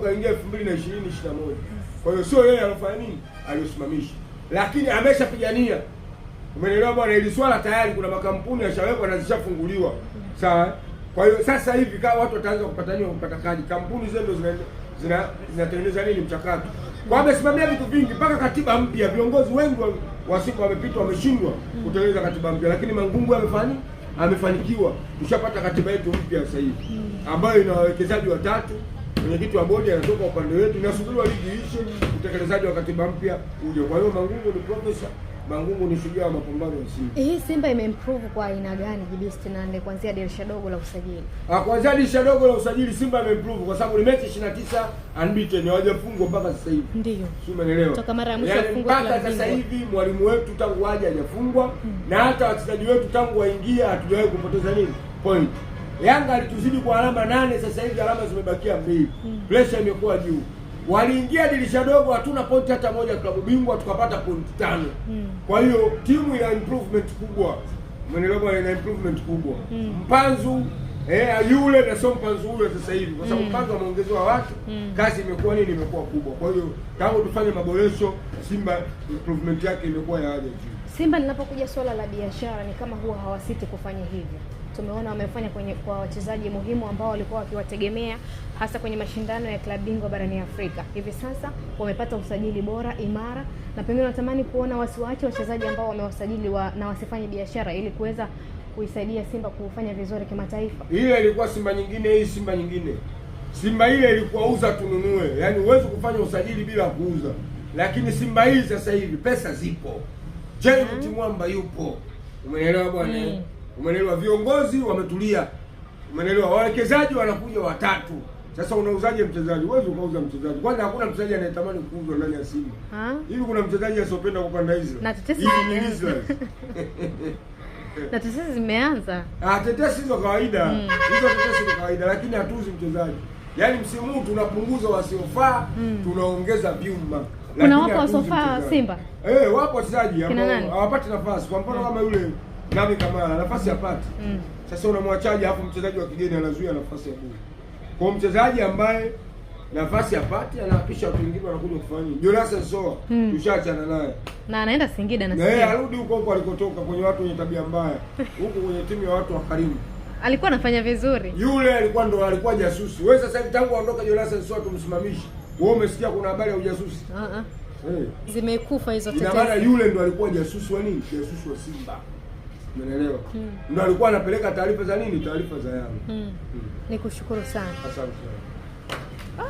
kaingia 2020 21. Kwa hiyo sio yeye alofanya nini? Aliosimamisha. Lakini ameshapigania. Umeelewa bwana, ile swala tayari kuna makampuni yashawekwa na zishafunguliwa. Sawa? Kwa hiyo sasa hivi kama watu wataanza kupata kadi, kampuni zile ndo zinatengeneza nini mchakato. Kwa amesimamia vitu vingi mpaka katiba mpya. Viongozi wengi wa Simba wamepita wameshindwa kutengeneza katiba mpya, lakini Mangungu amefanikiwa. Tushapata katiba yetu mpya sasa hivi ambayo ina wawekezaji watatu. Mwenyekiti wa bodi anatoka upande wetu, inasubiriwa ligi ishe, utekelezaji wa katiba mpya uje. Kwa hiyo Mangungu ni profesa, Mangungu ni shujaa wa mapambano ya Simba. Hii Simba imeimprove kwa aina gani Jibisti Nande kuanzia dirisha dogo la usajili? Kuanzia dirisha dogo la usajili Simba imeimprove kwa sababu ni mechi 29 unbeaten, hawajafungwa mpaka sasa hivi. Ndio. Si umeelewa? Toka mara ya mwisho kufungwa mpaka sasa hivi mwalimu wetu tangu aje hajafungwa na hata wachezaji wetu tangu waingia hatujawahi kupoteza nini? Point. Yanga alituzidi kwa alama 8, sasa hivi alama zimebakia 2. Pressure imekuwa juu. Waliingia dirisha dogo hatuna point hata moja klabu bingwa, tukapata point 5. Kwa hiyo timu ina improvement kubwa. Mwenelewa ina improvement kubwa. Mpanzu yule na sio Mpanzu yule sasa hivi kwa sababu Mpanzu ameongezewa watu, kazi imekuwa nini, imekuwa kubwa. Kwa hiyo tangu tufanye maboresho Simba improvement yake imekuwa ya hali ya juu. Simba linapokuja swala la biashara ni kama huwa hawasiti kufanya hivyo. Tumeona wamefanya kwa wachezaji muhimu ambao walikuwa wakiwategemea hasa kwenye mashindano ya klabu bingwa barani Afrika. Hivi sasa wamepata usajili bora imara, na pengine natamani kuona wasiwaache wachezaji ambao wamewasajili na wasifanye biashara ili kuweza kuisaidia Simba kufanya vizuri kimataifa. Ile ilikuwa Simba nyingine, hii Simba nyingine. Simba ile ilikuwa uza tununue, yaani huwezi kufanya usajili bila kuuza. Lakini Simba hii sasa hivi pesa zipo. James Mwamba yupo. Umeelewa bwana? Umeelewa, viongozi wametulia. Umeelewa, wawekezaji wanakuja watatu. Sasa unauzaje mchezaji? Huwezi ukauza mchezaji. Kwanza hakuna mchezaji anayetamani kuuzwa ndani ya Simba. Hivi kuna mchezaji asiyopenda kupanda hizo? Na tetesi na tetesi zimeanza. Tetesi hizo kawaida. Hizo tetesi ni kawaida, lakini hatuuzi mchezaji. Yaani msimu huu tunapunguza wasiofaa, tunaongeza vyuma. Kuna wapo wasiofaa Simba? Wapo wachezaji ambao hawapati nafasi. Kwa mfano kama yule Nabi Kamara nafasi hapati. Sasa unamwachaje hapo mchezaji wa kigeni anazuia nafasi ya bure. Kwa mchezaji ambaye nafasi hapati anapisha watu wengine wanakuja kufanya. Jonathan Soa tushaachana naye. Na anaenda Singida na Singida. Arudi huko alikotoka kwenye watu wenye tabia mbaya. Huko kwenye timu ya watu wa karimu. Alikuwa anafanya vizuri. Yule alikuwa jasusi. Wewe sasa hivi tangu aondoka Jonathan Soa tumsimamishi. Wewe umesikia kuna habari ya ujasusi? Zimekufa hizo tetesi. Ina maana yule ndo alikuwa jasusi wa nini? Jasusi wa Simba. Umeelewa? Ndio alikuwa anapeleka taarifa za nini? Taarifa za Yanga. Nikushukuru sana. Asante sana.